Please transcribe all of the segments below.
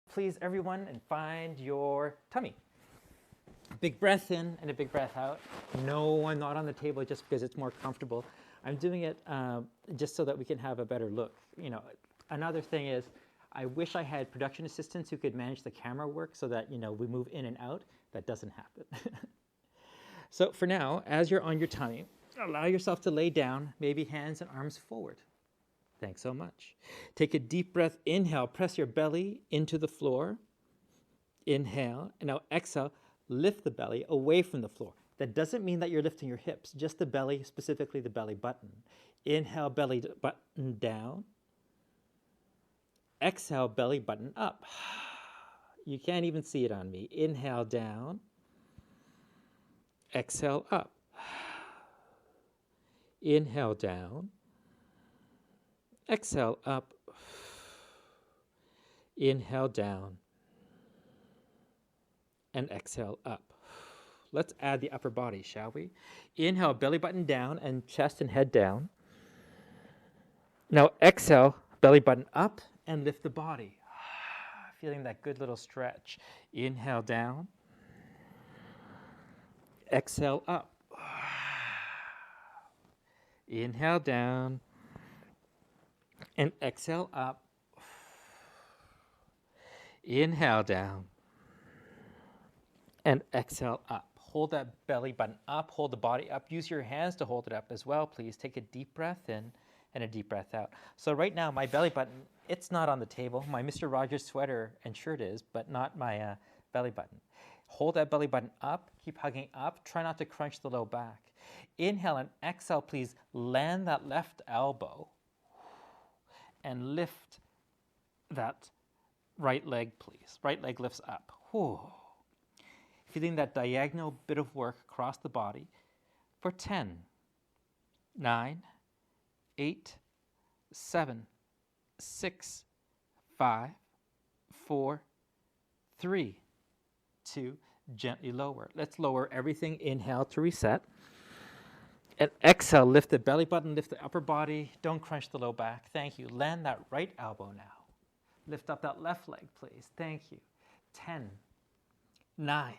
please, everyone, and find your tummy. Big breath in and a big breath out. No, I'm not on the table just because it's more comfortable. I'm doing it just so that we can have a better look. You know, another thing is, I wish I had production assistants who could manage the camera work so that, we move in and out. That doesn't happen. So for now, as you're on your tummy, allow yourself to lay down, maybe hands and arms forward. Thanks so much. Take a deep breath. Inhale, press your belly into the floor. Inhale, and now exhale, lift the belly away from the floor. That doesn't mean that you're lifting your hips, just the belly, specifically the belly button. Inhale, belly button down. Exhale, belly button up. You can't even see it on me. Inhale, down. Exhale, up. Inhale, down. Exhale, up. Inhale, down. And exhale, up. Let's add the upper body, shall we? Inhale, belly button down and chest and head down. Now exhale, belly button up and lift the body. Feeling that good little stretch. Inhale, down. Exhale, up. Inhale, down. And exhale, up. Inhale, down. And exhale, up. Hold that belly button up. Hold the body up. Use your hands to hold it up as well, please. Take a deep breath in and a deep breath out. So right now, my belly button, it's not on the table. My Mr. Rogers sweater and shirt is, but not my belly button. Hold that belly button up. Keep hugging up. Try not to crunch the low back. Inhale and exhale, please. Land that left elbow and lift that right leg, please. Right leg lifts up. Whew. Feeling that diagonal bit of work across the body for 10, 9, 8, 7, 6, 5, 4, 3, 2, gently lower. Let's lower everything. Inhale to reset. And exhale, lift the belly button, lift the upper body. Don't crunch the low back. Thank you. Land that right elbow now. Lift up that left leg, please. Thank you. 10, 9,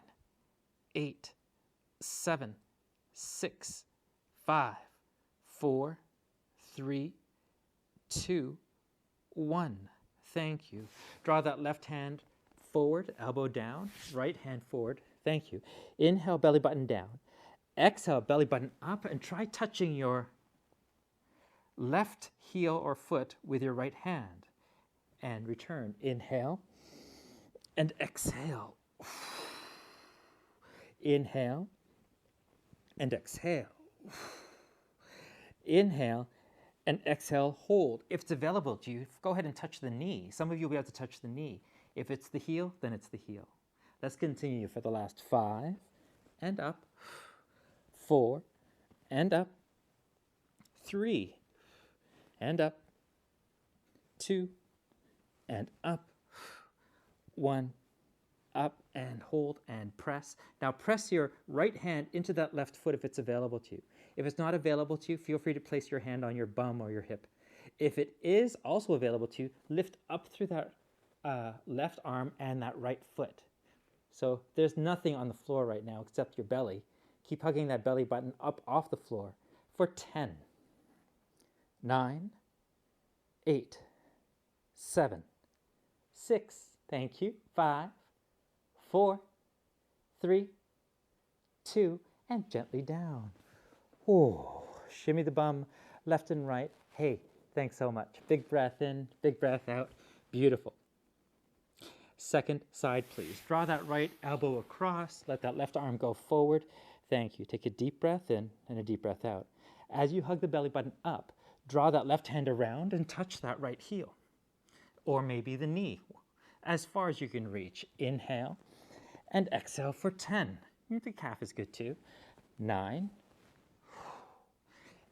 8, 7, 6, 5, 4, 3, 2, 1. Thank you. Draw that left hand forward, elbow down, right hand forward. Thank you. Inhale, belly button down. Exhale, belly button up, and try touching your left heel or foot with your right hand. And return. Inhale and exhale. Inhale and exhale. Inhale and exhale, hold. If it's available to you, go ahead and touch the knee. Some of you will be able to touch the knee. If it's the heel, then it's the heel. Let's continue for the last 5 and up, 4 and up, 3 and up, 2 and up, 1, up and hold and press. Now press your right hand into that left foot if it's available to you. If it's not available to you, feel free to place your hand on your bum or your hip. If it is also available to you, lift up through that left arm and that right foot. So there's nothing on the floor right now except your belly. Keep hugging that belly button up off the floor for 10, 9, 8, 7, 6, thank you, 5, 4, 3, 2, and gently down. Ooh, shimmy the bum left and right. Hey, thanks so much. Big breath in, big breath out. Beautiful. Second side, please. Draw that right elbow across. Let that left arm go forward. Thank you. Take a deep breath in and a deep breath out. As you hug the belly button up, draw that left hand around and touch that right heel. Or maybe the knee, as far as you can reach. Inhale and exhale for 10. The calf is good too. 9,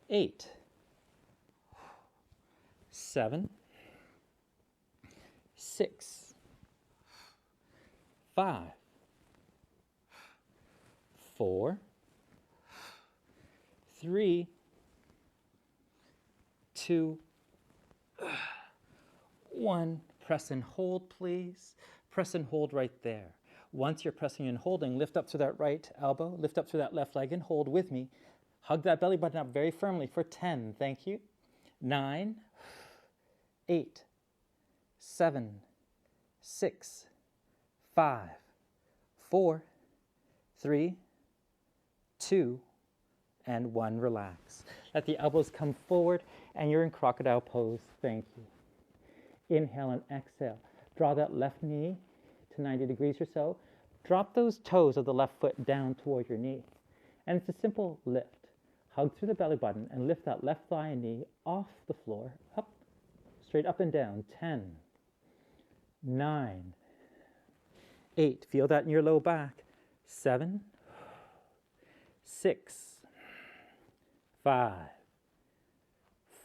8, 7, 6, 5, 4, 3, 2, 1. press and hold, please. Press and hold right there. Once you're pressing and holding, lift up through that right elbow, lift up through that left leg, and hold with me. Hug that belly button up very firmly for 10. Thank you. 9, 8, 7, 6, 5, 4, 3, 2, and 1. Relax. Let the elbows come forward, and you're in crocodile pose. Thank you. Inhale and exhale. Draw that left knee to 90 degrees or so. Drop those toes of the left foot down toward your knee. And it's a simple lift. Hug through the belly button and lift that left thigh and knee off the floor, up, straight up and down. 10, 9, 8. Feel that in your low back. 7, 6, 5,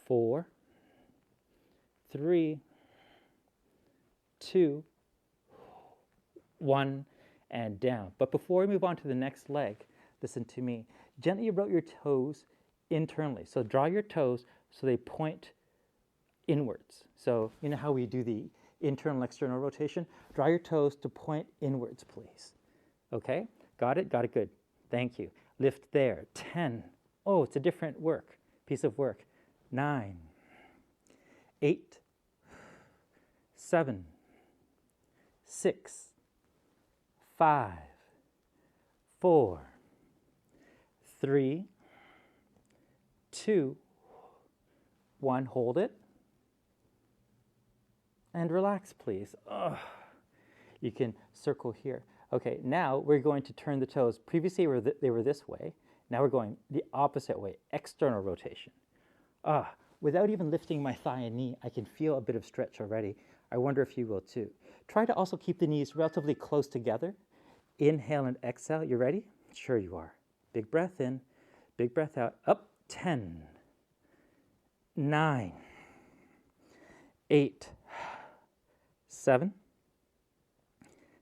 4, 3, 2, 1, and down. But before we move on to the next leg, listen to me. Gently rotate your toes internally. So draw your toes so they point inwards. So you know how we do the internal external rotation? Draw your toes to point inwards, please. Okay? Got it? Got it. Good. Thank you. Lift there. 10. Oh, it's a different piece of work. 9, 8, 7, 6, 5, 4, 3, 2, 1. Hold it. And relax, please. Ugh. You can circle here. Okay, now we're going to turn the toes. Previously they were this way. Now we're going the opposite way, external rotation. Without even lifting my thigh and knee, I can feel a bit of stretch already. I wonder if you will too. Try to also keep the knees relatively close together. Inhale and exhale. You ready? Sure you are. Big breath in, big breath out. Up. 10, 9, 8, 7,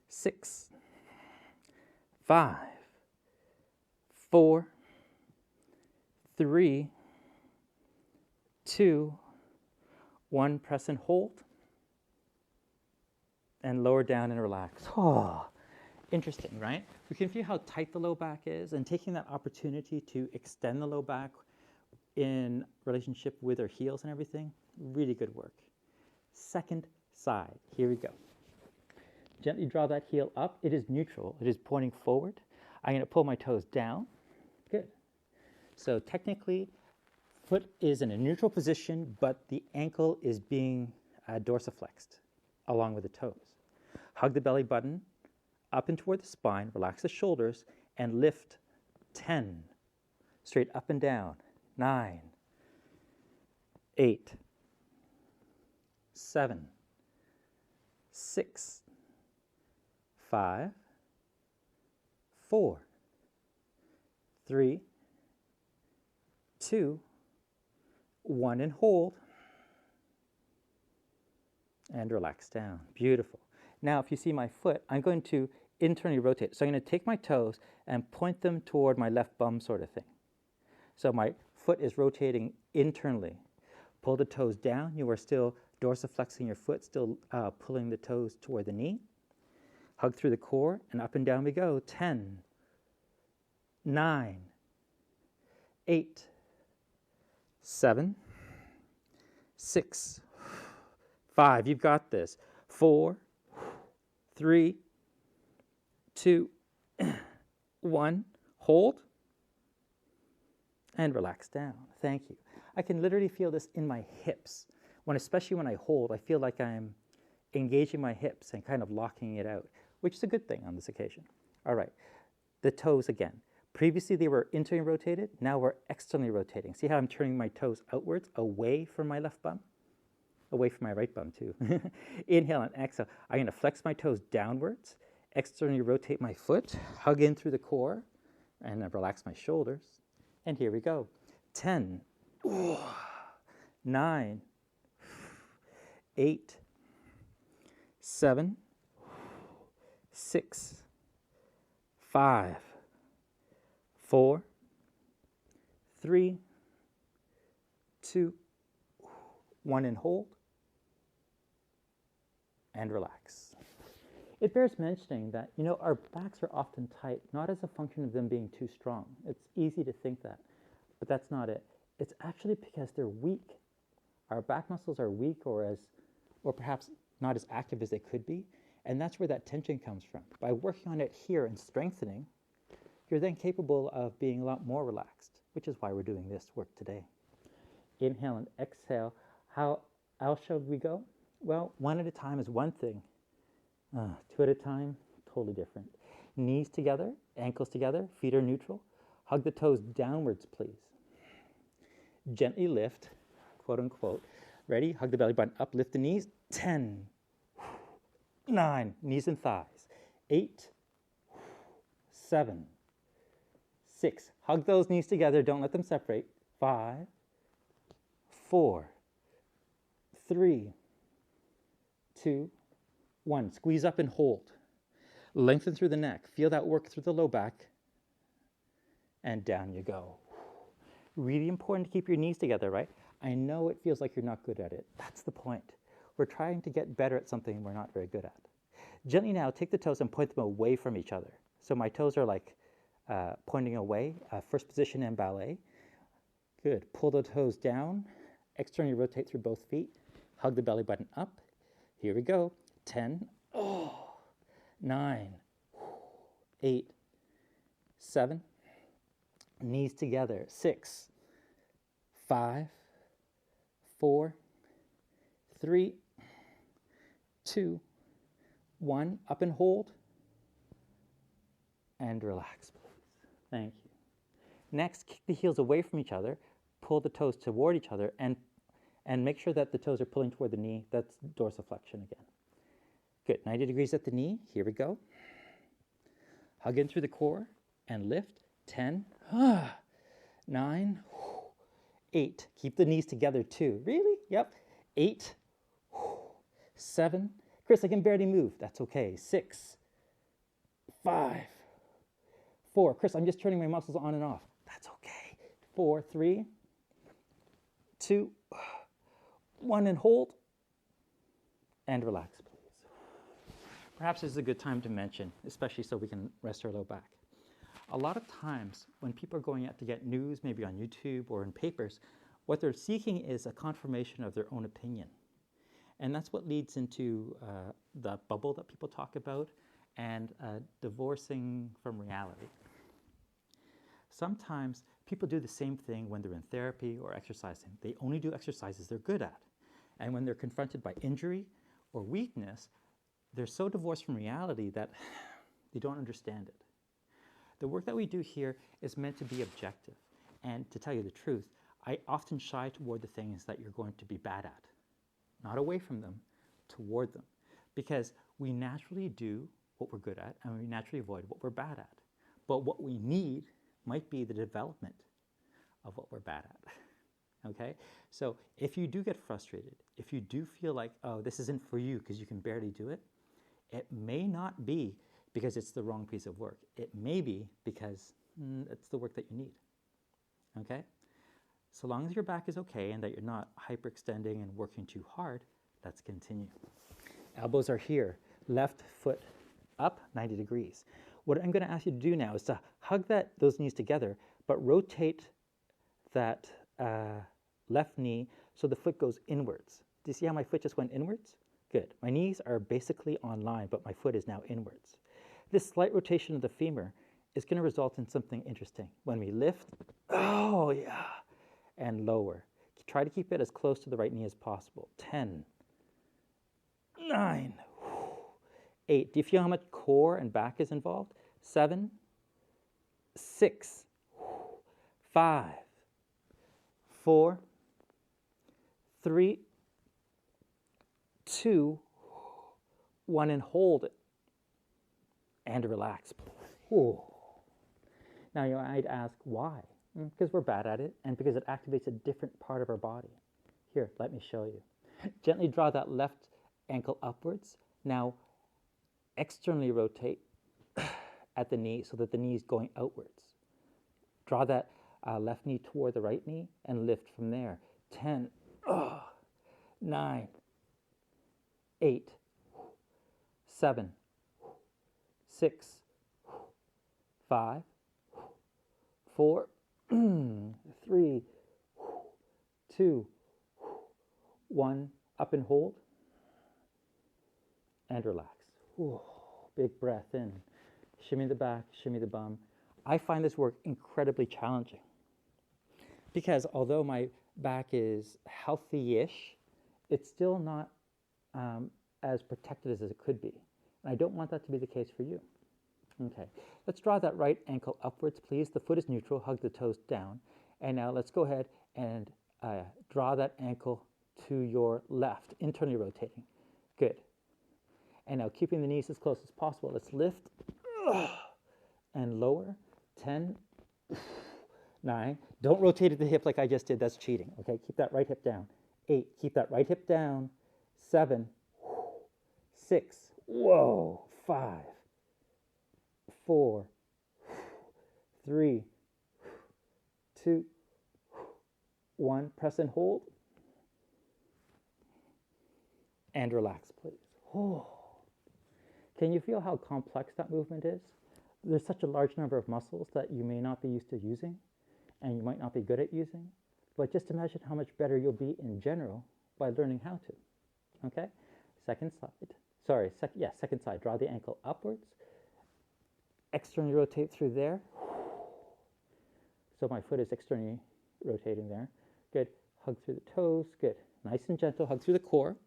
6, 5, 4, 3, 2, 1. Press and hold. And lower down and relax. Oh, interesting, right? We can feel how tight the low back is, and taking that opportunity to extend the low back in relationship with our heels and everything, really good work. Second side, here we go. Gently draw that heel up. It is neutral. It is pointing forward. I'm going to pull my toes down. Good. So technically, foot is in a neutral position, but the ankle is being dorsiflexed along with the toes. Hug the belly button up and toward the spine. Relax the shoulders and lift. 10. Straight up and down. 9, 8, 7, 6, 5, 4, 3, 2, 1, and hold. And relax down. Beautiful. Now, if you see my foot, I'm going to internally rotate. So I'm going to take my toes and point them toward my left bum sort of thing. So my foot is rotating internally. Pull the toes down. You are still dorsiflexing your foot, still pulling the toes toward the knee. Hug through the core, and up and down we go. 10, 9, 8, 7, 6, 5. You've got this. 4, 3, 2, 1. Hold. And relax down. Thank you. I can literally feel this in my hips. Especially when I hold, I feel like I'm engaging my hips and kind of locking it out, which is a good thing on this occasion. All right, the toes again. Previously they were internally rotated, now we're externally rotating. See how I'm turning my toes outwards, away from my left bum? Away from my right bum too. Inhale and exhale. I'm going to flex my toes downwards, externally rotate my foot, hug in through the core, and then relax my shoulders. And here we go. 10, 9, 8, 7, 6, 5, 4, 3, 2, 1, and hold. and relax. It bears mentioning that, our backs are often tight, not as a function of them being too strong. It's easy to think that, but that's not it. It's actually because they're weak. Our back muscles are weak or perhaps not as active as they could be, and that's where that tension comes from. By working on it here and strengthening, you're then capable of being a lot more relaxed, which is why we're doing this work today. Inhale and exhale. How else shall we go? Well, one at a time is one thing. Two at a time, totally different. Knees together, ankles together, feet are neutral. Hug the toes downwards, please. Gently lift, quote unquote. Ready? Hug the belly button up, lift the knees. 10, 9, knees and thighs. 8, 7, 6. Hug those knees together, don't let them separate. 5, 4, 3, 2, 1. Squeeze up and hold. Lengthen through the neck. Feel that work through the low back. And down you go. Really important to keep your knees together, right? I know it feels like you're not good at it. That's the point. We're trying to get better at something we're not very good at. Gently now, take the toes and point them away from each other. So my toes are like pointing away, first position in ballet. Good. Pull the toes down. Externally rotate through both feet. Hug the belly button up. Here we go. 10, 9, 8, 7. Knees together. 6, 5, 4, 3, 2, 1. Up and hold. And relax, please. Thank you. Next, kick the heels away from each other. Pull the toes toward each other and make sure that the toes are pulling toward the knee. That's dorsiflexion again. Good. 90 degrees at the knee. Here we go. Hug in through the core and lift. 10, 9, 8. Keep the knees together too. Really? Yep. 8, 7. Chris, I can barely move. That's okay. 6, 5, 4. Chris, I'm just turning my muscles on and off. That's okay. 4, 3, 2, 1, and hold. And relax, please. Perhaps this is a good time to mention, especially so we can rest our low back. A lot of times when people are going out to get news, maybe on YouTube or in papers, what they're seeking is a confirmation of their own opinion. And that's what leads into the bubble that people talk about and divorcing from reality. Sometimes people do the same thing when they're in therapy or exercising. They only do exercises they're good at. And when they're confronted by injury or weakness, they're so divorced from reality that they don't understand it. The work that we do here is meant to be objective. And to tell you the truth, I often shy toward the things that you're going to be bad at. Not away from them, toward them. Because we naturally do what we're good at and we naturally avoid what we're bad at. But what we need might be the development of what we're bad at. Okay? So if you do get frustrated, if you do feel like, oh, this isn't for you because you can barely do it, it may not be because it's the wrong piece of work. It may be because it's the work that you need. Okay? So long as your back is okay and that you're not hyperextending and working too hard, let's continue. Elbows are here. Left foot up 90 degrees. What I'm going to ask you to do now is to hug those knees together, but rotate that left knee so the foot goes inwards. Do you see how my foot just went inwards? Good. My knees are basically on line, but my foot is now inwards. This slight rotation of the femur is going to result in something interesting. When we lift, oh yeah, and lower. Try to keep it as close to the right knee as possible. 10, 9, 8. Do you feel how much core and back is involved? 7, 6, 5, 4, 3, 2, 1, and hold it. And relax. Ooh. Now you might ask why? Because we're bad at it and because it activates a different part of our body. Here, let me show you. Gently draw that left ankle upwards. Now externally rotate at the knee so that the knee is going outwards. Draw that left knee toward the right knee and lift from there. 10, 9, 8, 7, 6, 5, 4, 3, 2, 1. Up and hold. And relax. Ooh, big breath in. Shimmy the back, shimmy the bum. I find this work incredibly challenging because although my back is healthy-ish, it's still not as protected as it could be. And I don't want that to be the case for you. Okay, let's draw that right ankle upwards, please. The foot is neutral, hug the toes down. And now let's go ahead and draw that ankle to your left, internally rotating. Good. And now keeping the knees as close as possible, let's lift and lower. 10, 9. Don't rotate at the hip like I just did. That's cheating. Okay, keep that right hip down. 8. Keep that right hip down. 7, 6. Whoa. 5, 4, 3, 2, 1. Press and hold. And relax, please. Oh. Can you feel how complex that movement is? There's such a large number of muscles that you may not be used to using, and you might not be good at using, but just imagine how much better you'll be in general by learning how to. Okay? Second side. Sorry, second side. Draw the ankle upwards. Externally rotate through there. So my foot is externally rotating there. Good. Hug through the toes. Good. Nice and gentle. Hug through the core.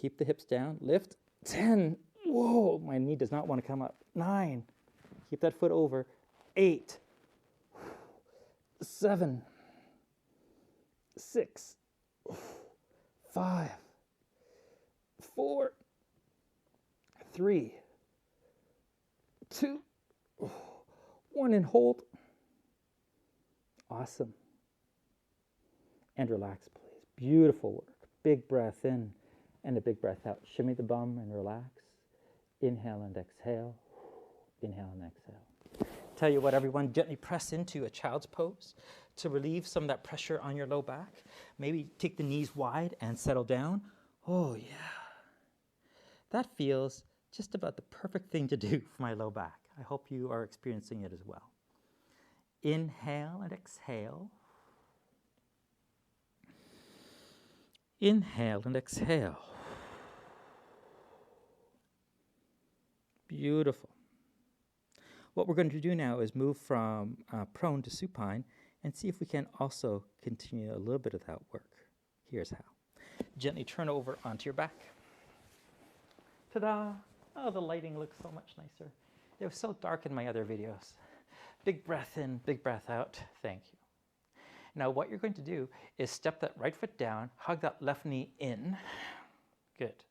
Keep the hips down. Lift. 10. Whoa, my knee does not want to come up. 9. Keep that foot over. 8. 7. 6. 5. 4. 3. 2. 1 and hold. Awesome. And relax, please. Beautiful work. Big breath in and a big breath out. Shimmy the bum and relax. Inhale and exhale. Inhale and exhale. Tell you what, everyone, gently press into a child's pose to relieve some of that pressure on your low back. Maybe take the knees wide and settle down. Oh, yeah. That feels just about the perfect thing to do for my low back. I hope you are experiencing it as well. Inhale and exhale. Inhale and exhale. Beautiful. What we're going to do now is move from prone to supine and see if we can also continue a little bit of that work. Here's how. Gently turn over onto your back. Ta-da! Oh, the lighting looks so much nicer. It was so dark in my other videos. Big breath in, big breath out. Thank you. Now what you're going to do is step that right foot down, hug that left knee in. Good.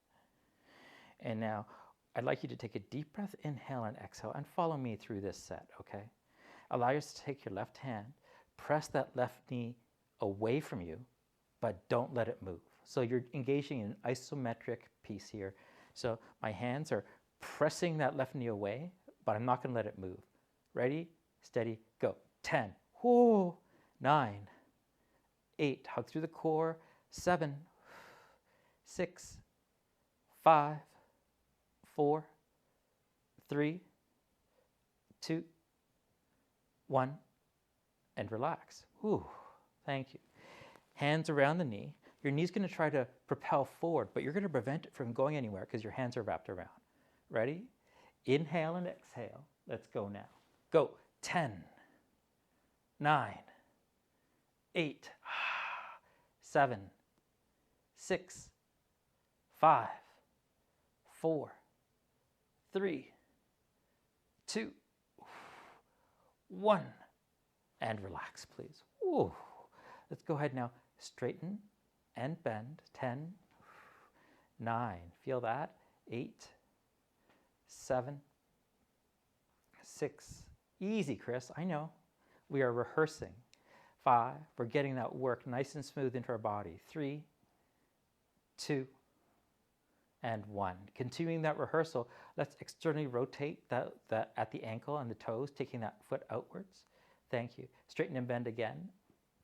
And now I'd like you to take a deep breath, inhale and exhale, and follow me through this set, okay? Allow yourself to take your left hand, press that left knee away from you, but don't let it move. So you're engaging in an isometric piece here. So my hands are pressing that left knee away, but I'm not going to let it move. Ready, steady, go. 10, whoa, 9, 8, hug through the core, 7, 6, 5, 4, 3, 2, 1, and relax. Ooh, thank you. Hands around the knee. Your knee's going to try to propel forward, but you're going to prevent it from going anywhere because your hands are wrapped around. Ready? Inhale and exhale. Let's go now. Go. 10, 9, 8, 7, 6, 5, 4, 3, 2, 1, and relax, please. Ooh. Let's go ahead now. Straighten and bend. 10, 9, feel that. 8, 7, 6, easy, Chris, I know. We are rehearsing. 5, we're getting that work nice and smooth into our body. 3, 2, and 1. Continuing that rehearsal, let's externally rotate that at the ankle and the toes, taking that foot outwards. Thank you. Straighten and bend again.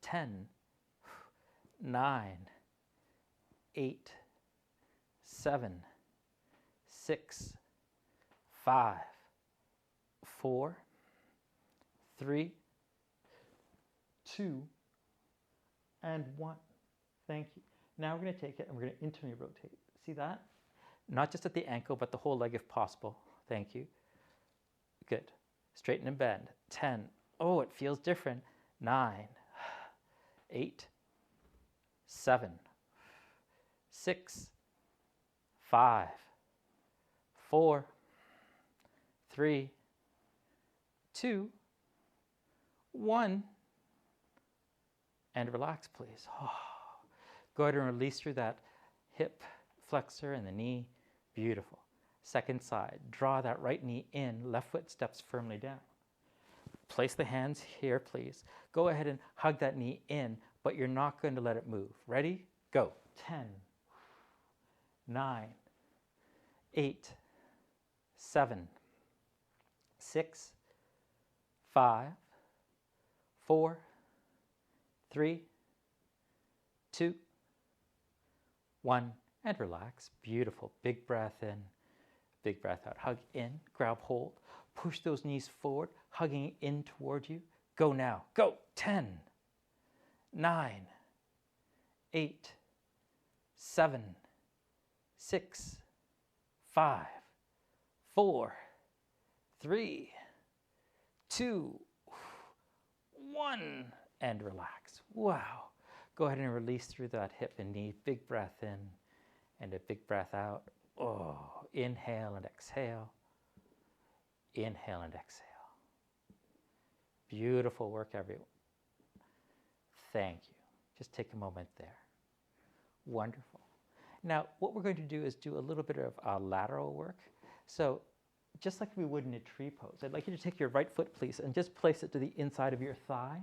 10, 9, 8, 7, 6, 5, 4, 3, 2, and 1. Thank you. Now we're going to take it and we're going to internally rotate. See that? Not just at the ankle, but the whole leg if possible. Thank you. Good. Straighten and bend. 10. Oh, it feels different. 9, 8, 7, 6, 5, 4, 3, 2, 1. And relax, please. Oh. Go ahead and release through that hip flexor and the knee. Beautiful. Second side. Draw that right knee in. Left foot steps firmly down. Place the hands here, please. Go ahead and hug that knee in, but you're not going to let it move. Ready? Go. 10, 9, 8, 7, 6, 5, 4, 3, 2, 1, and relax. Beautiful. Big breath in, big breath out. Hug in, grab hold, push those knees forward, hugging in toward you. Go now. Go. 10, 9, 8, 7, 6, 5, 4, 3, 2, 1, and relax. Wow. Go ahead and release through that hip and knee. Big breath in and a big breath out. Oh, inhale and exhale. Inhale and exhale. Beautiful work, everyone. Thank you. Just take a moment there. Wonderful. Now, what we're going to do is do a little bit of lateral work. So, just like we would in a tree pose, I'd like you to take your right foot, please, and just place it to the inside of your thigh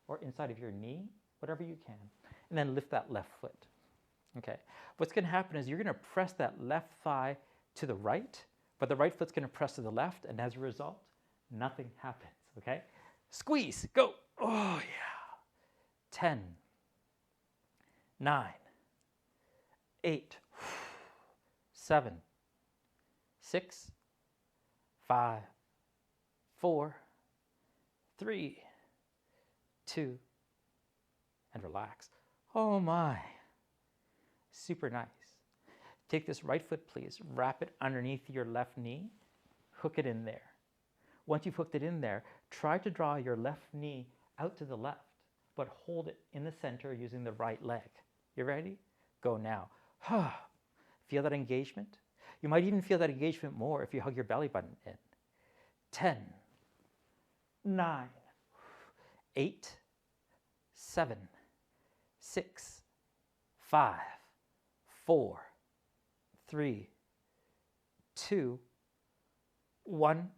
or inside of your knee, whatever you can, and then lift that left foot. Okay. What's going to happen is you're going to press that left thigh to the right, but the right foot's going to press to the left, and as a result, nothing happens. Okay. Squeeze. Go. Oh, yeah. 10, 9, 8, 7, 6, 5, 4, 3, 2, and relax. Oh my. Super nice. Take this right foot, please. Wrap it underneath your left knee. Hook it in there. Once you've hooked it in there, try to draw your left knee out to the left, but hold it in the center using the right leg. You ready? Go now. Feel that engagement? You might even feel that engagement more if you hug your belly button in. 10, 9, 8, 7, 6, 5, 4, 3, 2, 1,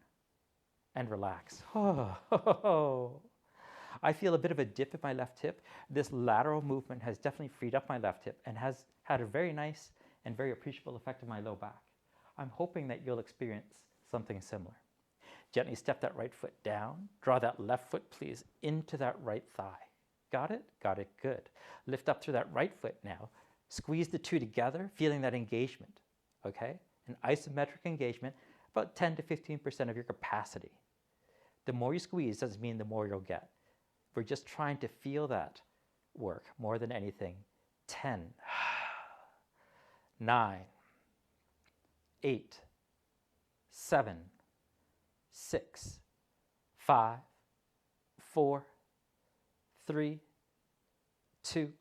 and relax. I feel a bit of a dip in my left hip. This lateral movement has definitely freed up my left hip and has had a very nice and very appreciable effect on my low back. I'm hoping that you'll experience something similar. Gently step that right foot down. Draw that left foot, please, into that right thigh. Got it? Got it. Good. Lift up through that right foot now. Squeeze the two together, feeling that engagement. Okay? An isometric engagement, about 10 to 15% of your capacity. The more you squeeze doesn't mean the more you'll get. We're just trying to feel that work more than anything. 10, 9, 8, 7, 6, 5, 4, 3, 2,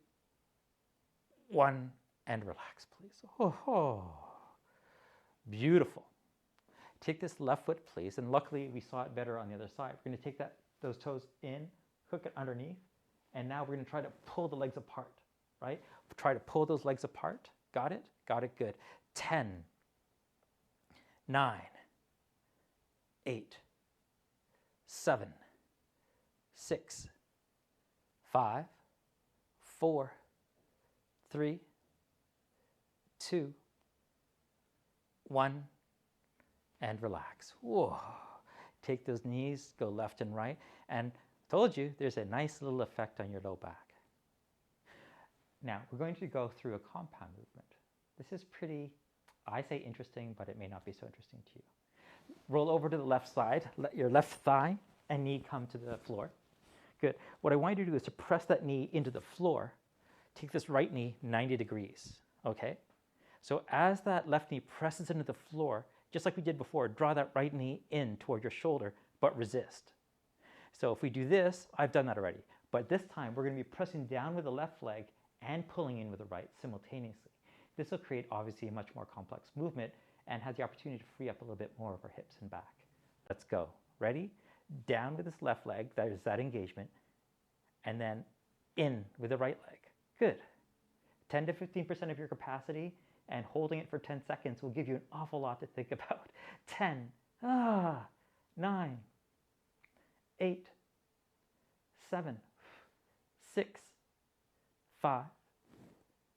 1, and relax, please. Oh, beautiful. Take this left foot, please, and luckily we saw it better on the other side. We're going to take those toes in, hook it underneath, and now we're going to try to pull the legs apart, right? Try to pull those legs apart. Got it? Got it. Good. 10, 9, 8, 7, 6, 5, 4, 3, 2, 1, and relax. Whoa. Take those knees, go left and right, and told you there's a nice little effect on your low back. Now we're going to go through a compound movement. This is pretty I say interesting, but it may not be so interesting to you. Roll over to the left side, let your left thigh and knee come to the floor. Good. What I want you to do is to press that knee into the floor. Take this right knee 90 degrees, okay? So as that left knee presses into the floor, just like we did before, draw that right knee in toward your shoulder, but resist. So if we do this, I've done that already, but this time we're going to be pressing down with the left leg and pulling in with the right simultaneously. This will create obviously a much more complex movement and has the opportunity to free up a little bit more of our hips and back. Let's go. Ready? Down with this left leg, that is that engagement, and then in with the right leg. Good. 10 to 15% of your capacity, and holding it for 10 seconds will give you an awful lot to think about. 10, 9, 8, 7, 6, 5,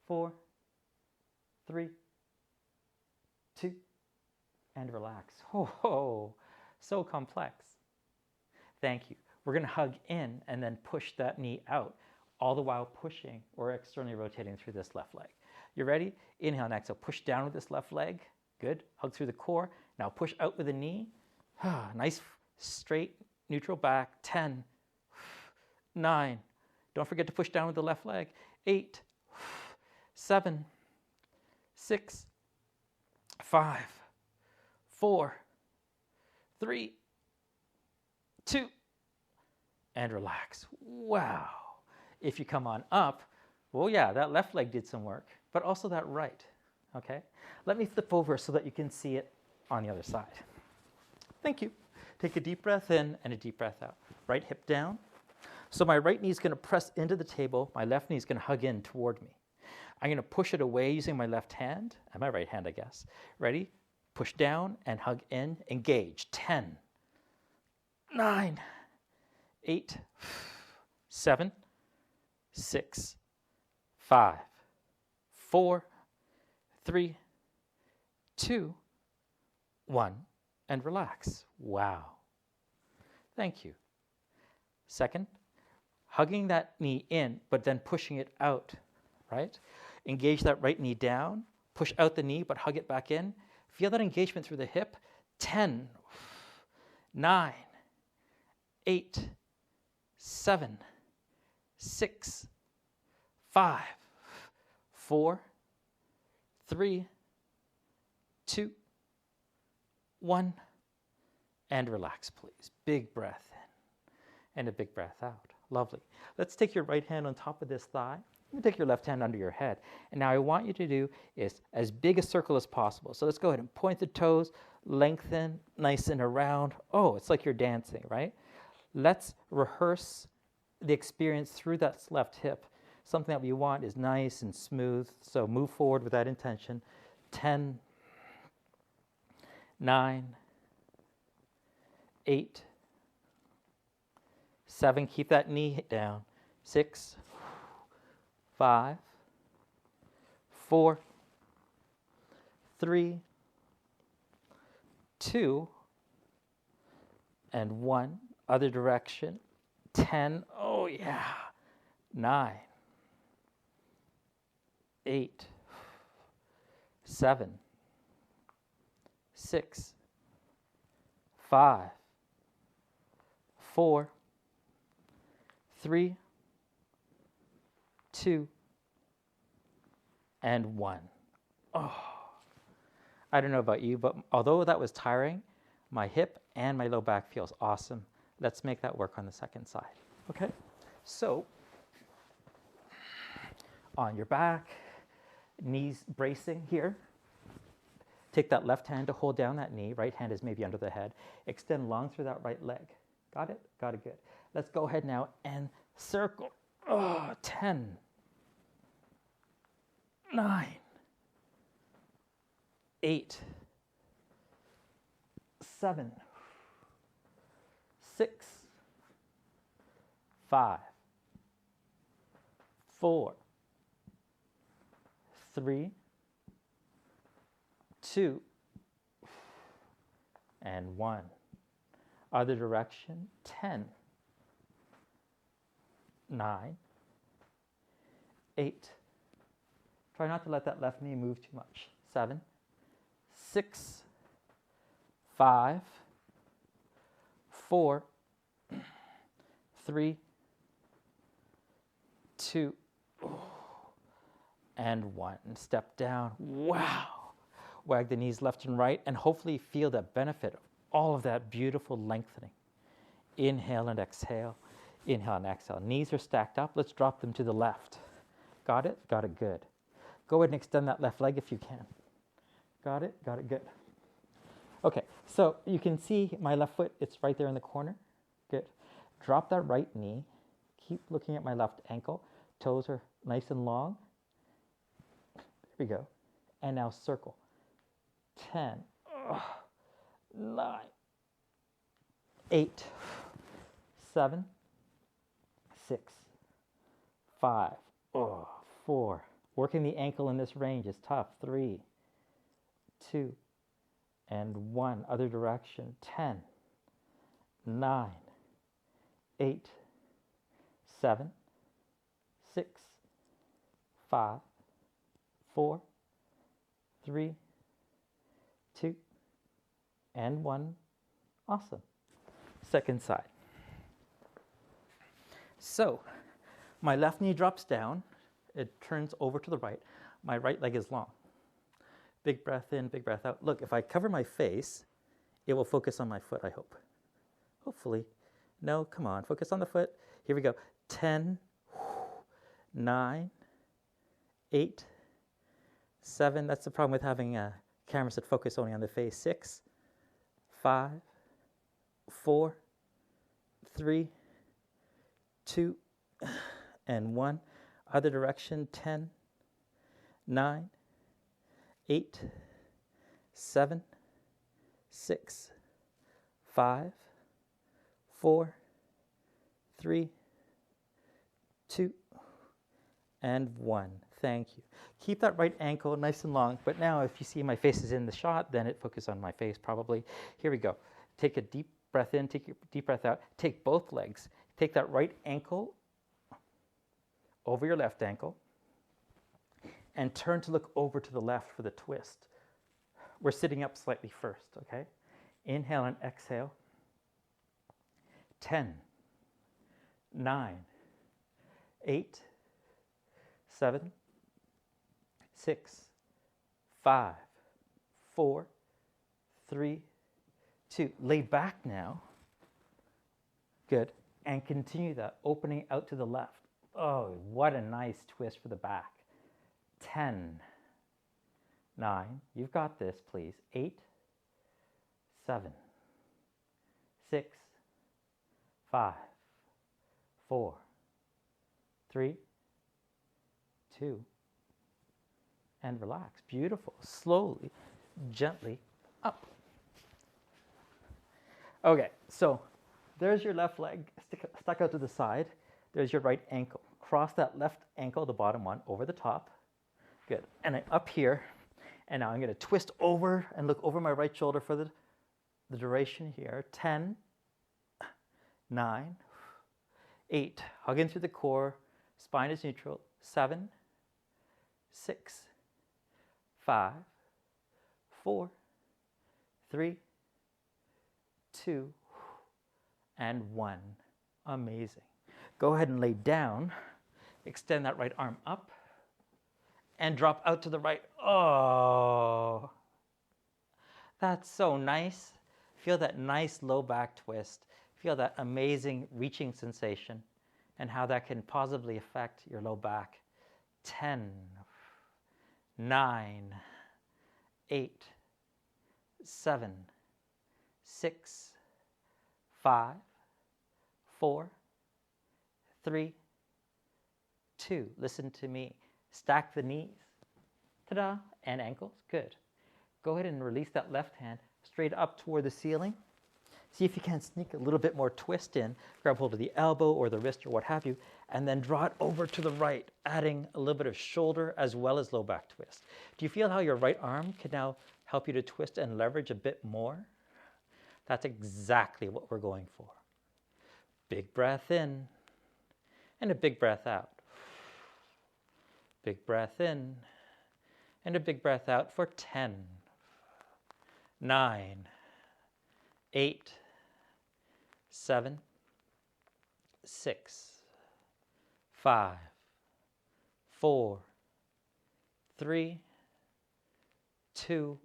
4, 3, 2, and relax. Oh, so complex. Thank you. We're going to hug in and then push that knee out, all the while pushing or externally rotating through this left leg. You ready? Inhale and exhale. Push down with this left leg. Good. Hug through the core. Now push out with the knee. Nice straight neutral back. 10, 9. Don't forget to push down with the left leg. 8, 7, 6, 5, 4, 3, 2, and relax. Wow. If you come on up, well, yeah, that left leg did some work, but also that right, okay? Let me flip over so that you can see it on the other side. Thank you. Take a deep breath in and a deep breath out. Right hip down. So my right knee is going to press into the table. My left knee is going to hug in toward me. I'm going to push it away using my left hand, and my right hand, I guess. Ready? Push down and hug in. Engage. 10, 9, 8, 7, 6, 5, 4, 3, 2, 1, and relax. Wow. Thank you. Second, hugging that knee in, but then pushing it out, right? Engage that right knee down, push out the knee, but hug it back in. Feel that engagement through the hip. 10, 9, 8, 7, 6, 5, 4, 3, 2, 1, and relax, please. Big breath in and a big breath out. Lovely. Let's take your right hand on top of this thigh. You take your left hand under your head. And now I want you to do is as big a circle as possible. So let's go ahead and point the toes, lengthen, nice and around. Oh, it's like you're dancing, right? Let's rehearse the experience through that left hip. Something that we want is nice and smooth. So move forward with that intention. 10, 9, 8, 7, keep that knee down. 6, 5, 4, 3, 2, and 1. Other direction. 10, oh yeah. 9, 8, 7, 6, 5, 4, 3, 2, and 1. Oh, I don't know about you, but although that was tiring, my hip and my low back feels awesome. Let's make that work on the second side, okay? So, on your back, knees bracing here. Take that left hand to hold down that knee. Right hand is maybe under the head. Extend long through that right leg. Got it? Got it, good. Let's go ahead now and circle. 10, 9, 8, 7, 6, 5, 4, 3, 2, and 1. Other direction. 10, 9, 8. Try not to let that left knee move too much. 7, 6, 5, 4, 3, 2, and 1. Step down. Wow. Wag the knees left and right, and hopefully feel the benefit of all of that beautiful lengthening. Inhale and exhale. Inhale and exhale. Knees are stacked up. Let's drop them to the left. Got it? Got it. Good. Go ahead and extend that left leg if you can. Got it? Got it. Good. Okay, so you can see my left foot. It's right there in the corner. Good. Drop that right knee. Keep looking at my left ankle. Toes are nice and long. There we go. And now circle. 10, 9, 8, 7, 6, 5, 4. Working the ankle in this range is tough. 3, 2, and 1. Other direction. 10, 9, 8, 7, 6, 5, 4, 3, 2, and 1. Awesome. Second side. So my left knee drops down. It turns over to the right. My right leg is long. Big breath in, big breath out. Look, if I cover my face, it will focus on my foot, I hope. Hopefully. No, come on, focus on the foot. Here we go. 10, 9, 8, 7. That's the problem with having cameras that focus only on the face. 6, 5, 4, 3, 2, and 1. Other direction. 10, 9, 8, 7, 6, 5, 4, 3, 2, and 1. Thank you. Keep that right ankle nice and long, but now if you see my face is in the shot, then it focuses on my face probably. Here we go. Take a deep breath in, take a deep breath out. Take both legs. Take that right ankle over your left ankle and turn to look over to the left for the twist. We're sitting up slightly first, okay? Inhale and exhale. 10, 9, 8, 7, 6, 5, 4, 3, 2. Lay back now. Good. And continue that, opening out to the left. Oh, what a nice twist for the back. 10, 9, you've got this, please. 8, 7, 6, 5, 4, 3, 2, and relax. Beautiful. Slowly, gently up. Okay, so there's your left leg stuck out to the side. There's your right ankle. Cross that left ankle, the bottom one, over the top. Good. And I'm up here, and now I'm going to twist over and look over my right shoulder for the duration here. 10, 9, 8. Hug in through the core. Spine is neutral. 7, 6, 5, 4, 3, 2, and 1. Amazing. Go ahead and lay down. Extend that right arm up and drop out to the right. Oh, that's so nice. Feel that nice low back twist. Feel that amazing reaching sensation and how that can positively affect your low back. 10, 9, 8, 7, 6, 5, 4, 3, 2. Listen to me. Stack the knees. Ta-da! And ankles. Good. Go ahead and release that left hand straight up toward the ceiling. See if you can sneak a little bit more twist in. Grab hold of the elbow or the wrist or what have you, and then draw it over to the right, adding a little bit of shoulder as well as low back twist. Do you feel how your right arm can now help you to twist and leverage a bit more? That's exactly what we're going for. Big breath in and a big breath out. Big breath in and a big breath out for 10, 9, 8, 7, 6, 5, 4, 3, 2,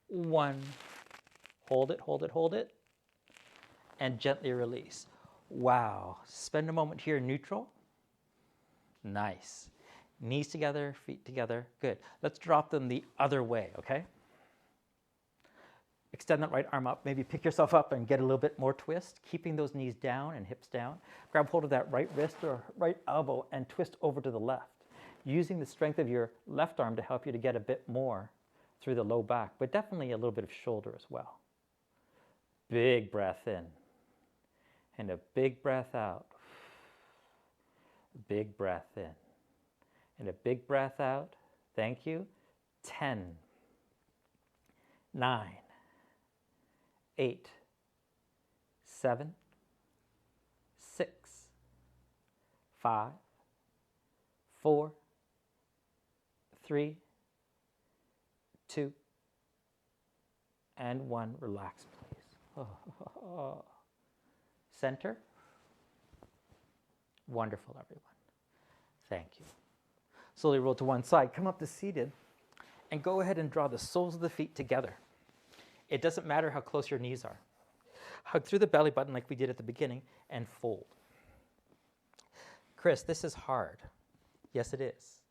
1. Hold it, hold it, hold it, and gently release. Wow. Spend a moment here neutral. Nice. Knees together, feet together. Good. Let's drop them the other way, okay? Extend that right arm up. Maybe pick yourself up and get a little bit more twist, keeping those knees down and hips down. Grab hold of that right wrist or right elbow and twist over to the left, using the strength of your left arm to help you to get a bit more through the low back, but definitely a little bit of shoulder as well. Big breath in and a big breath out. Big breath in and a big breath out. Thank you. 10, 9, 8, 7, 6, 5, 4, 3, 2, and 1. Relax, please. Center. Wonderful, everyone. Thank you. Slowly roll to one side. Come up to seated and go ahead and draw the soles of the feet together. It doesn't matter how close your knees are. Hug through the belly button like we did at the beginning and fold. Chris, this is hard. Yes, it is.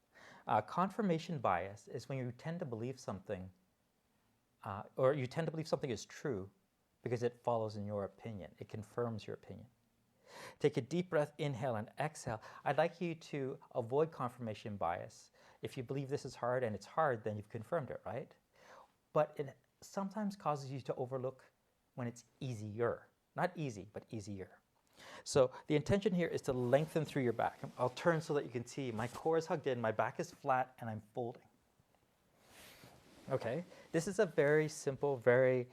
Confirmation bias is when you tend to believe something, or you tend to believe something is true because it follows in your opinion. It confirms your opinion. Take a deep breath, inhale and exhale. I'd like you to avoid confirmation bias. If you believe this is hard and it's hard, then you've confirmed it, right? But it sometimes causes you to overlook when it's easier. Not easy, but easier. So the intention here is to lengthen through your back. I'll turn so that you can see my core is hugged in, my back is flat, and I'm folding. Okay, this is a very simple, very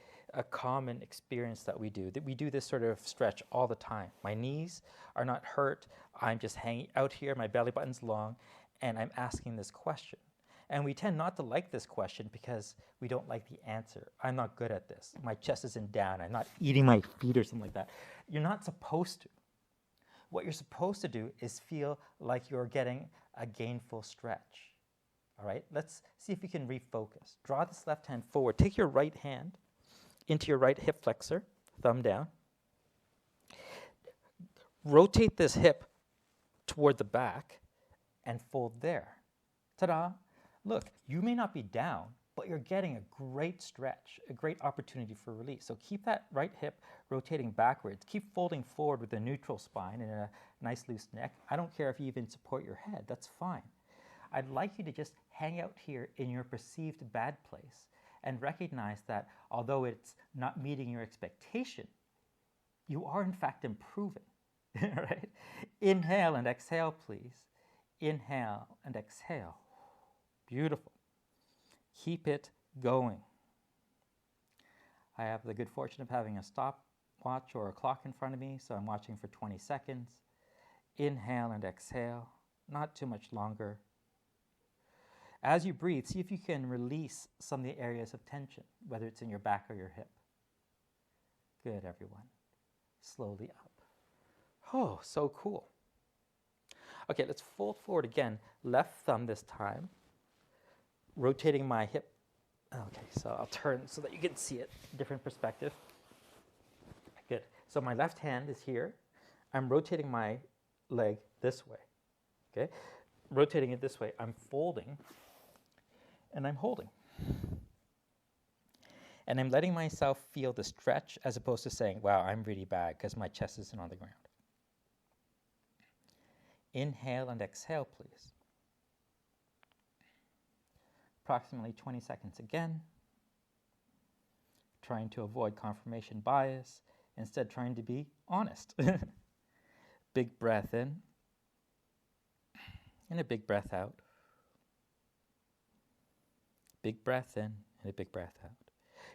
common experience that we do. That we do this sort of stretch all the time. My knees are not hurt. I'm just hanging out here. My belly button's long, and I'm asking this question. And we tend not to like this question because we don't like the answer. I'm not good at this. My chest isn't down. I'm not eating my feet or something like that. You're not supposed to. What you're supposed to do is feel like you're getting a gainful stretch. All right, let's see if we can refocus. Draw this left hand forward. Take your right hand into your right hip flexor, thumb down. Rotate this hip toward the back and fold there. Ta-da! Look, you may not be down, but you're getting a great stretch, a great opportunity for release. So keep that right hip rotating backwards. Keep folding forward with a neutral spine and a nice loose neck. I don't care if you even support your head, that's fine. I'd like you to just hang out here in your perceived bad place and recognize that although it's not meeting your expectation, you are in fact improving, right? Inhale and exhale, please. Inhale and exhale. Beautiful. Keep it going. I have the good fortune of having a stopwatch or a clock in front of me, so I'm watching for 20 seconds. Inhale and exhale, not too much longer. As you breathe, see if you can release some of the areas of tension, whether it's in your back or your hip. Good, everyone. Slowly up. Oh, so cool. Okay, let's fold forward again. Left thumb this time. Rotating my hip. Okay, so I'll turn so that you can see it, different perspective. Good. So my left hand is here. I'm rotating my leg this way. Okay? Rotating it this way. I'm folding and I'm holding. And I'm letting myself feel the stretch as opposed to saying, wow, I'm really bad because my chest isn't on the ground. Inhale and exhale, please. Approximately 20 seconds again. Trying to avoid confirmation bias, instead trying to be honest. Big breath in and a big breath out. Big breath in and a big breath out.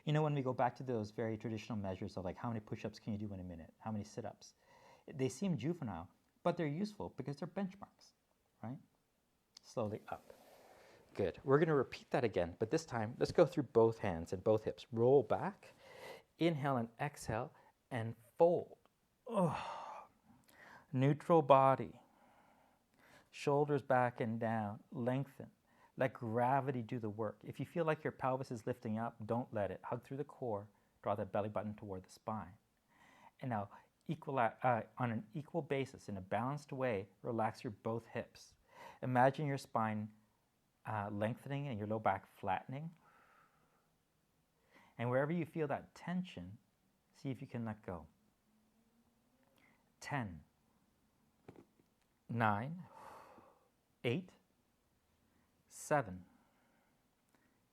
You know, when we go back to those very traditional measures of like how many push-ups can you do in a minute, how many sit-ups, they seem juvenile, but they're useful because they're benchmarks, right? Slowly up. Good. We're going to repeat that again, but this time, let's go through both hands and both hips. Roll back, inhale and exhale, and fold. Oh. Neutral body. Shoulders back and down. Lengthen. Let gravity do the work. If you feel like your pelvis is lifting up, don't let it. Hug through the core. Draw the belly button toward the spine. And now, on an equal basis, in a balanced way, relax your both hips. Imagine your spine lengthening and your low back flattening. And wherever you feel that tension, see if you can let go. 10, 9, 8, 7,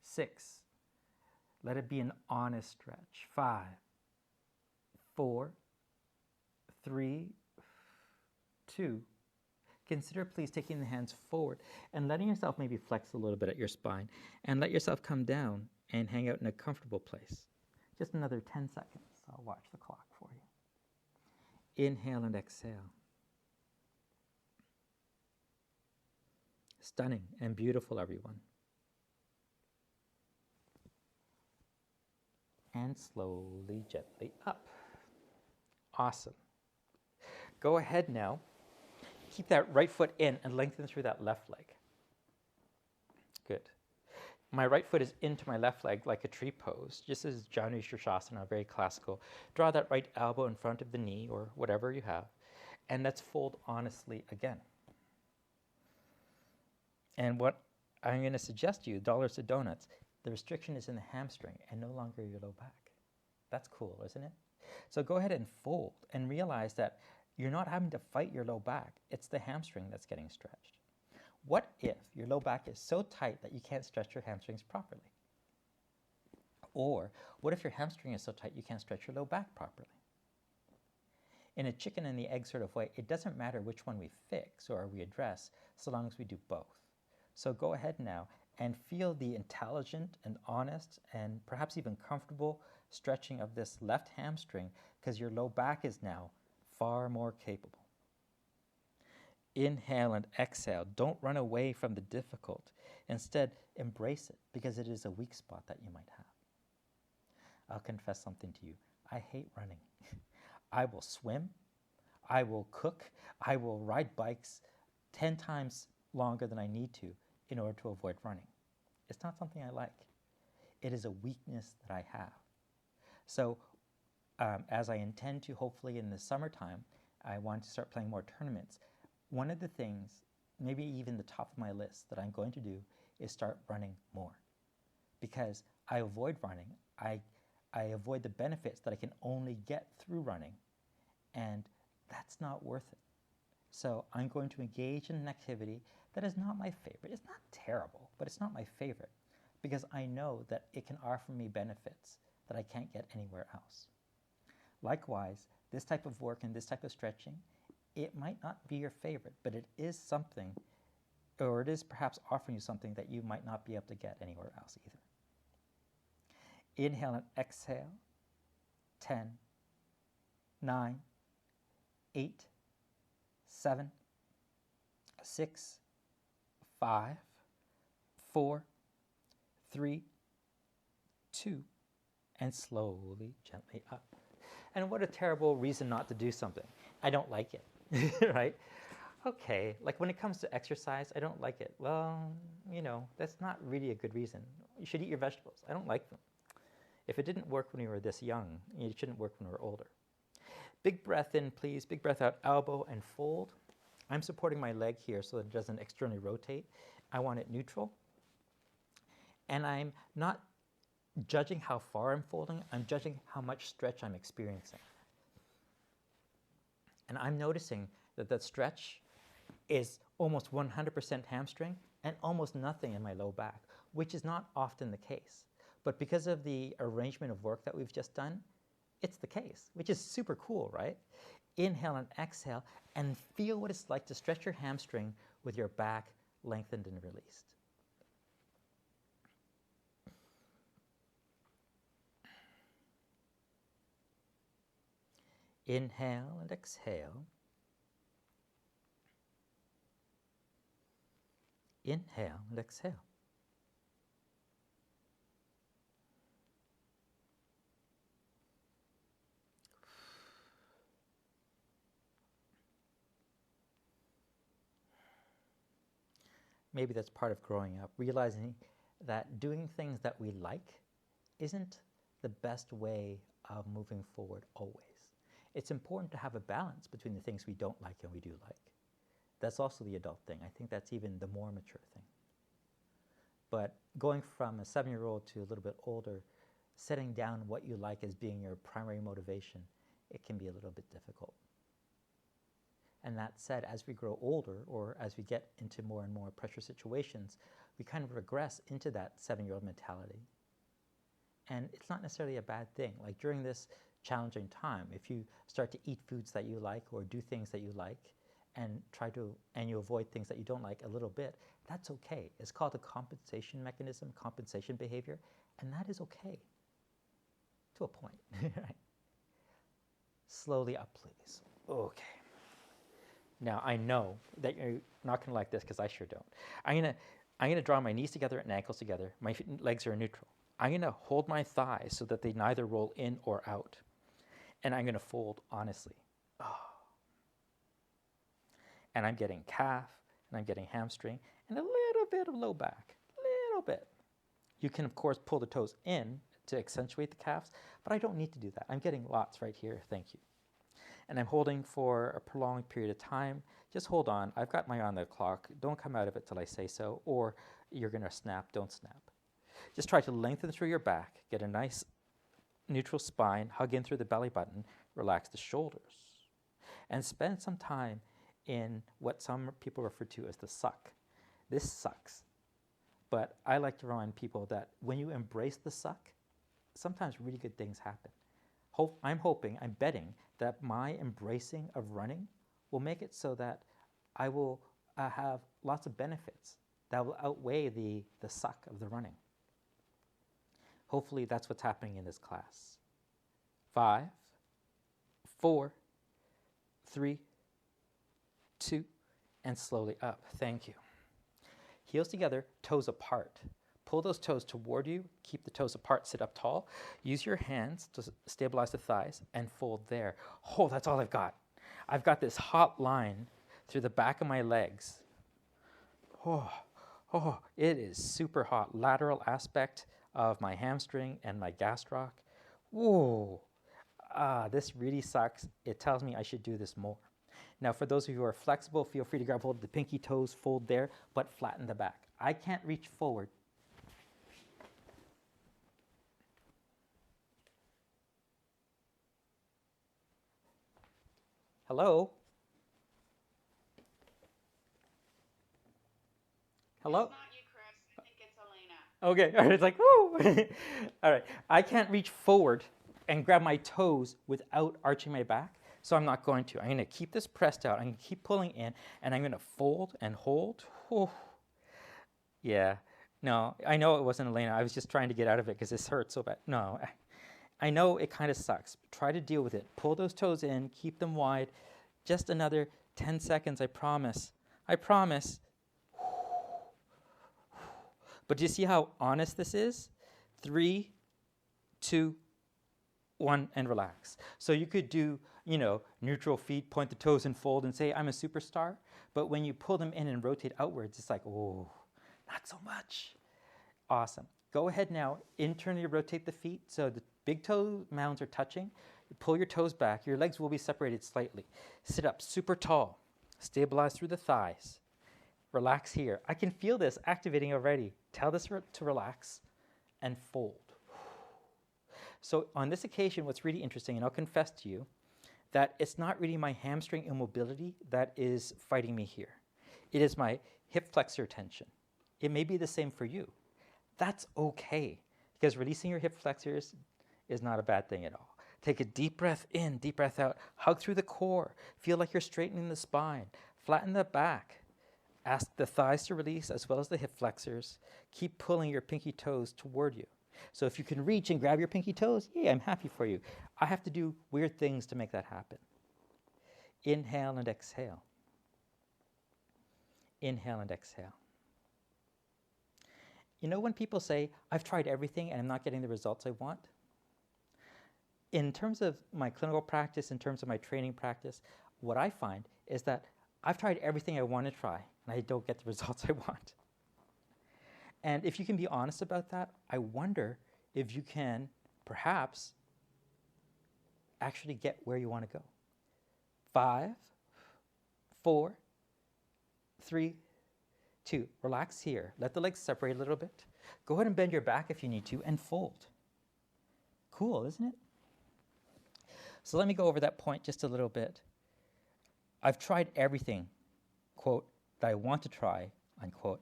6. Let it be an honest stretch. 5, 4, 3, 2. Consider please taking the hands forward and letting yourself maybe flex a little bit at your spine and let yourself come down and hang out in a comfortable place. Just another 10 seconds. I'll watch the clock for you. Inhale and exhale. Stunning and beautiful, everyone. And slowly, gently up. Awesome. Go ahead now. Keep that right foot in and lengthen through that left leg. Good. My right foot is into my left leg like a tree pose, just as Janu Shirshasana, very classical. Draw that right elbow in front of the knee or whatever you have, and let's fold honestly again. And what I'm going to suggest to you, dollars to donuts, the restriction is in the hamstring and no longer your low back. That's cool, isn't it? So go ahead and fold and realize that you're not having to fight your low back. It's the hamstring that's getting stretched. What if your low back is so tight that you can't stretch your hamstrings properly? Or what if your hamstring is so tight you can't stretch your low back properly? In a chicken and the egg sort of way, it doesn't matter which one we fix or we address, so long as we do both. So go ahead now and feel the intelligent and honest and perhaps even comfortable stretching of this left hamstring, because your low back is now far more capable. Inhale and exhale. Don't run away from the difficult. Instead, embrace it, because it is a weak spot that you might have. I'll confess something to you. I hate running. I will swim, I will cook, I will ride bikes 10 times longer than I need to in order to avoid running. It's not something I like. It is a weakness that I have. So as I intend to, hopefully in the summertime, I want to start playing more tournaments. One of the things, maybe even the top of my list, that I'm going to do is start running more. Because I avoid running. I avoid the benefits that I can only get through running. And that's not worth it. So I'm going to engage in an activity that is not my favorite. It's not terrible, but it's not my favorite, because I know that it can offer me benefits that I can't get anywhere else. Likewise, this type of work and this type of stretching, it might not be your favorite, but it is something, or it is perhaps offering you something that you might not be able to get anywhere else either. Inhale and exhale. 10, 9, 8, 7, 6, 5, 4, 3, 2, and slowly, gently up. And what a terrible reason not to do something. I don't like it, right? Okay, like when it comes to exercise, I don't like it. Well, you know, that's not really a good reason. You should eat your vegetables. I don't like them. If it didn't work when we were this young, it shouldn't work when we're older. Big breath in, please. Big breath out, elbow and fold. I'm supporting my leg here so that it doesn't externally rotate. I want it neutral. And I'm not judging how far I'm folding. I'm judging how much stretch I'm experiencing. And I'm noticing that that stretch is almost 100% hamstring and almost nothing in my low back, which is not often the case. But because of the arrangement of work that we've just done, it's the case, which is super cool, right? Inhale and exhale, and feel what it's like to stretch your hamstring with your back lengthened and released. Inhale and exhale. Inhale and exhale. Maybe that's part of growing up, realizing that doing things that we like isn't the best way of moving forward always. It's important to have a balance between the things we don't like and we do like. That's also the adult thing. I think that's even the more mature thing. But going from a 7-year-old to a little bit older, setting down what you like as being your primary motivation, it can be a little bit difficult. And that said, as we grow older, or as we get into more and more pressure situations, we kind of regress into that 7-year-old mentality. And it's not necessarily a bad thing. Like during this challenging time, if you start to eat foods that you like or do things that you like and you avoid things that you don't like a little bit, that's okay. It's called a compensation mechanism, compensation behavior, and that is okay to a point. Right? Slowly up, please. Okay. Now I know that you're not going to like this because I sure don't. I'm gonna draw my knees together and ankles together. My legs are neutral. I'm going to hold my thighs so that they neither roll in or out. And I'm going to fold honestly. Oh. And I'm getting calf, and I'm getting hamstring, and a little bit of low back. Little bit. You can, of course, pull the toes in to accentuate the calves, but I don't need to do that. I'm getting lots right here. Thank you. And I'm holding for a prolonged period of time. Just hold on. I've got my eye on the clock. Don't come out of it till I say so, or you're going to snap. Don't snap. Just try to lengthen through your back, get a nice neutral spine, hug in through the belly button, relax the shoulders, and spend some time in what some people refer to as the suck. This sucks, but I like to remind people that when you embrace the suck, sometimes really good things happen. I'm betting that my embracing of running will make it so that I will have lots of benefits that will outweigh the suck of the running. Hopefully that's what's happening in this class. 5, 4, 3, 2, and slowly up. Thank you. Heels together, toes apart. Pull those toes toward you, keep the toes apart, sit up tall. Use your hands to stabilize the thighs and fold there. Oh, that's all I've got. I've got this hot line through the back of my legs. Oh, it is super hot. Lateral aspect of my hamstring and my gastroc. Whoa, this really sucks. It tells me I should do this more. Now, for those of you who are flexible, feel free to grab hold of the pinky toes, fold there, but flatten the back. I can't reach forward. Hello? Hello? It's not you, Chris. I think it's Elena. Okay, all right, it's like, woo! All right, I can't reach forward and grab my toes without arching my back, so I'm not going to. I'm going to keep this pressed out. I'm going to keep pulling in, and I'm going to fold and hold. Whew. Yeah, no, I know it wasn't Elena. I was just trying to get out of it because this hurts so bad. No, I know it kind of sucks. Try to deal with it. Pull those toes in, keep them wide. Just another 10 seconds, I promise. I promise. But do you see how honest this is? 3, 2, 1, and relax. So you could do, neutral feet, point the toes and fold and say, I'm a superstar. But when you pull them in and rotate outwards, it's like, oh, not so much. Awesome. Go ahead now, internally rotate the feet so the big toe mounds are touching. You pull your toes back. Your legs will be separated slightly. Sit up super tall. Stabilize through the thighs. Relax here. I can feel this activating already. Tell this to relax and fold. So on this occasion, what's really interesting, and I'll confess to you, that it's not really my hamstring immobility that is fighting me here. It is my hip flexor tension. It may be the same for you. That's okay, because releasing your hip flexors is not a bad thing at all. Take a deep breath in, deep breath out. Hug through the core. Feel like you're straightening the spine. Flatten the back. Ask the thighs to release as well as the hip flexors. Keep pulling your pinky toes toward you. So if you can reach and grab your pinky toes, yeah, I'm happy for you. I have to do weird things to make that happen. Inhale and exhale. Inhale and exhale. You know when people say, I've tried everything and I'm not getting the results I want? In terms of my clinical practice, in terms of my training practice, what I find is that I've tried everything I want to try and I don't get the results I want. And if you can be honest about that, I wonder if you can perhaps actually get where you want to go. 5, 4, 3, 2. Relax here. Let the legs separate a little bit. Go ahead and bend your back if you need to and fold. Cool, isn't it? So let me go over that point just a little bit. I've tried everything, quote, that I want to try, unquote,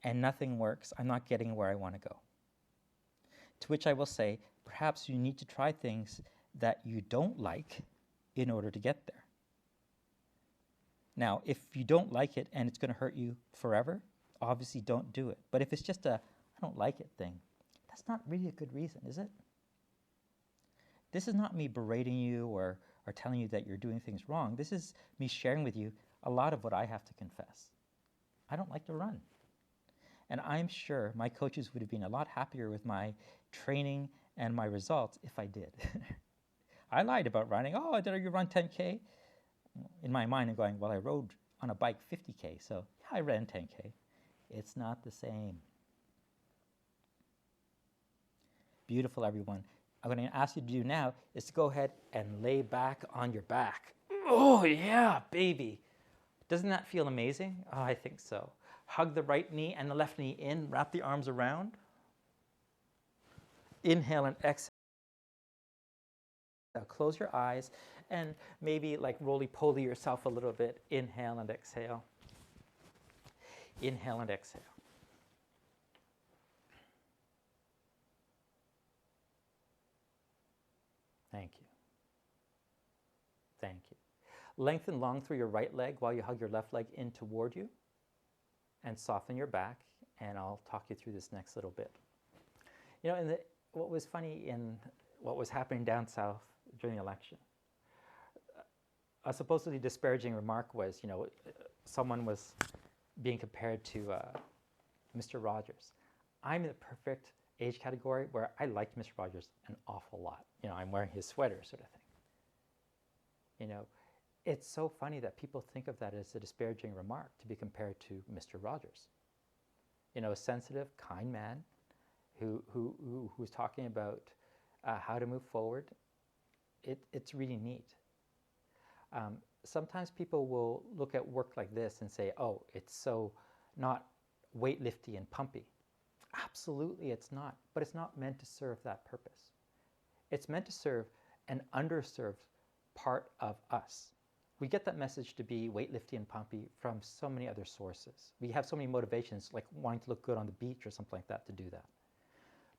and nothing works. I'm not getting where I want to go. To which I will say, perhaps you need to try things that you don't like in order to get there. Now, if you don't like it and it's going to hurt you forever, obviously don't do it. But if it's just a I don't like it thing, that's not really a good reason, is it? This is not me berating you or telling you that you're doing things wrong. This is me sharing with you a lot of what I have to confess. I don't like to run. And I'm sure my coaches would have been a lot happier with my training and my results if I did. I lied about running. Oh, did you run 10K? In my mind, I'm going, well, I rode on a bike 50K, so yeah, I ran 10K. It's not the same. Beautiful, everyone. What I'm going to ask you to do now is to go ahead and lay back on your back. Oh, yeah, baby. Doesn't that feel amazing? Oh, I think so. Hug the right knee and the left knee in. Wrap the arms around. Inhale and exhale. Close your eyes and maybe like roly-poly yourself a little bit. Inhale and exhale. Inhale and exhale. Thank you. Thank you. Lengthen long through your right leg while you hug your left leg in toward you and soften your back, and I'll talk you through this next little bit. You know, what was funny in what was happening down south during the election, a supposedly disparaging remark was, you know, someone was being compared to Mr. Rogers. I'm in the perfect age category where I liked Mr. Rogers an awful lot. You know, I'm wearing his sweater sort of thing. You know, it's so funny that people think of that as a disparaging remark to be compared to Mr. Rogers. You know, a sensitive, kind man who's talking about how to move forward. It's really neat. Sometimes people will look at work like this and say, oh, it's so not weightlifty and pumpy. Absolutely it's not, but it's not meant to serve that purpose. It's meant to serve an underserved part of us. We get that message to be weightlifty and pumpy from so many other sources. We have so many motivations, like wanting to look good on the beach or something like that, to do that.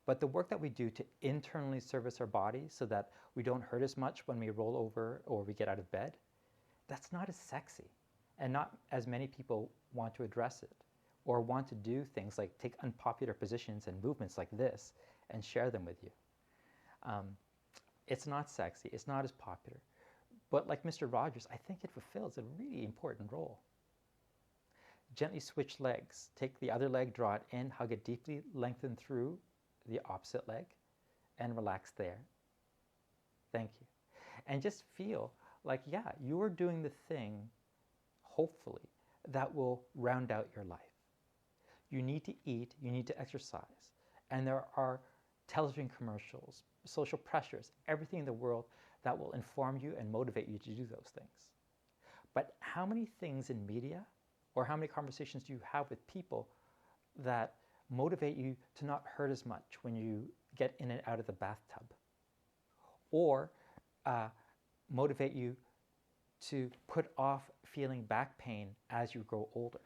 But the work that we do to internally service our bodies so that we don't hurt as much when we roll over or we get out of bed, that's not as sexy, and not as many people want to address it or want to do things like take unpopular positions and movements like this and share them with you. It's not sexy, it's not as popular. But like Mr. Rogers, I think it fulfills a really important role. Gently switch legs. Take the other leg, draw it in, hug it deeply, lengthen through the opposite leg, and relax there. Thank you. And just feel like, yeah, you're doing the thing, hopefully, that will round out your life. You need to eat, you need to exercise, and there are television commercials, social pressures, everything in the world that will inform you and motivate you to do those things. But how many things in media or how many conversations do you have with people that motivate you to not hurt as much when you get in and out of the bathtub? Or motivate you to put off feeling back pain as you grow older,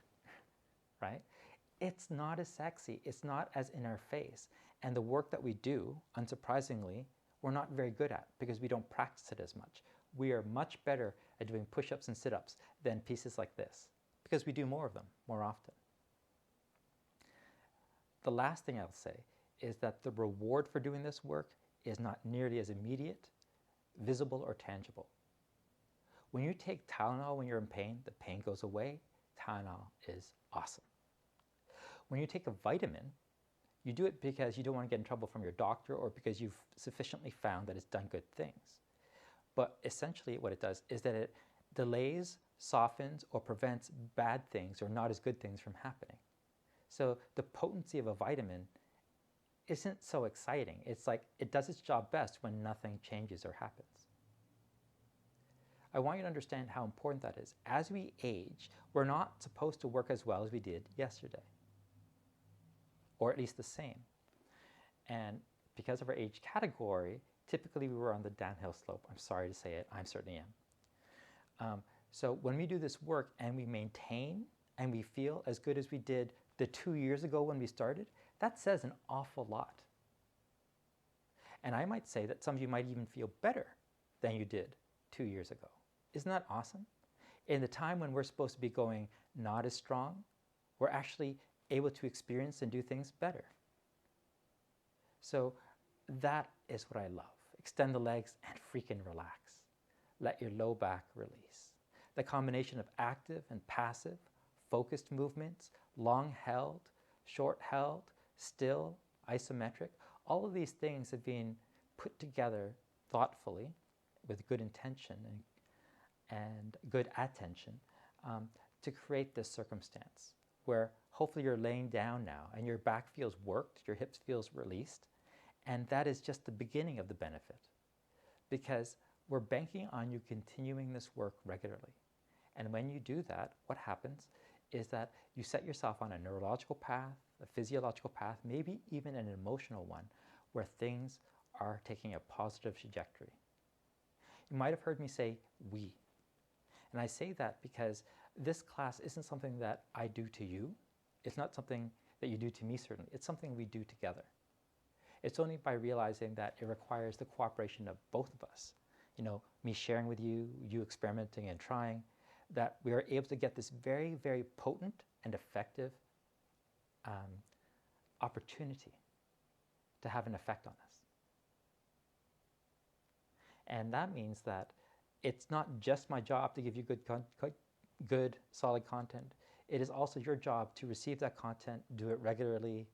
right? It's not as sexy, it's not as in our face. And the work that we do, unsurprisingly, we're not very good at because we don't practice it as much. We are much better at doing push-ups and sit-ups than pieces like this because we do more of them more often. The last thing I'll say is that the reward for doing this work is not nearly as immediate, visible, or tangible. When you take Tylenol when you're in pain, the pain goes away. Tylenol is awesome. When you take a vitamin, you do it because you don't want to get in trouble from your doctor or because you've sufficiently found that it's done good things. But essentially what it does is that it delays, softens, or prevents bad things or not as good things from happening. So the potency of a vitamin isn't so exciting. It's like it does its job best when nothing changes or happens. I want you to understand how important that is. As we age, we're not supposed to work as well as we did yesterday, or at least the same. And because of our age category, typically we were on the downhill slope. I'm sorry to say it, I certainly am. So when we do this work and we maintain and we feel as good as we did the 2 years ago when we started, that says an awful lot. And I might say that some of you might even feel better than you did 2 years ago. Isn't that awesome? In the time when we're supposed to be going not as strong, we're actually able to experience and do things better. So that is what I love. Extend the legs and freaking relax. Let your low back release. The combination of active and passive, focused movements, long held, short held, still, isometric, all of these things have been put together thoughtfully with good intention and good attention to create this circumstance where hopefully you're laying down now and your back feels worked, your hips feels released, and that is just the beginning of the benefit, because we're banking on you continuing this work regularly. And when you do that, what happens is that you set yourself on a neurological path, a physiological path, maybe even an emotional one, where things are taking a positive trajectory. You might have heard me say we. And I say that because this class isn't something that I do to you. It's not something that you do to me, certainly. It's something we do together. It's only by realizing that it requires the cooperation of both of us, me sharing with you, you experimenting and trying, that we are able to get this very, very potent and effective opportunity to have an effect on us. And that means that it's not just my job to give you good, solid content. It is also your job to receive that content, do it regularly,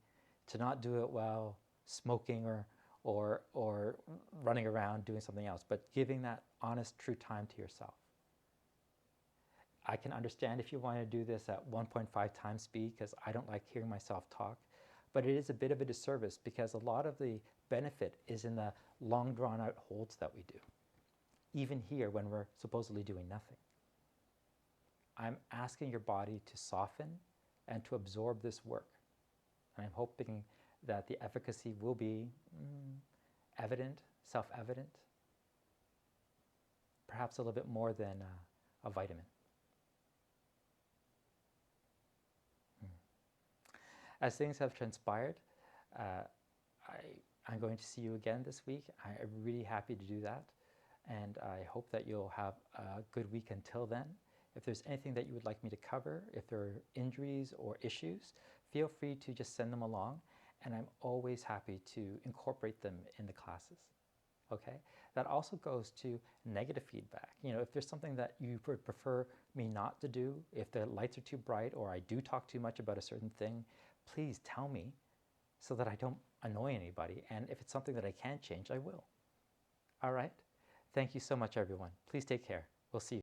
to not do it while smoking or running around doing something else, but giving that honest, true time to yourself. I can understand if you want to do this at 1.5 times speed, because I don't like hearing myself talk, but it is a bit of a disservice because a lot of the benefit is in the long drawn out holds that we do, even here when we're supposedly doing nothing. I'm asking your body to soften and to absorb this work. And I'm hoping that the efficacy will be evident, self-evident, perhaps a little bit more than a vitamin. As things have transpired, I'm going to see you again this week. I'm really happy to do that. And I hope that you'll have a good week until then. If there's anything that you would like me to cover, if there are injuries or issues, feel free to just send them along. And I'm always happy to incorporate them in the classes. Okay? That also goes to negative feedback. If there's something that you would prefer me not to do, if the lights are too bright or I do talk too much about a certain thing, please tell me so that I don't annoy anybody. And if it's something that I can change, I will. All right? Thank you so much, everyone. Please take care. We'll see you.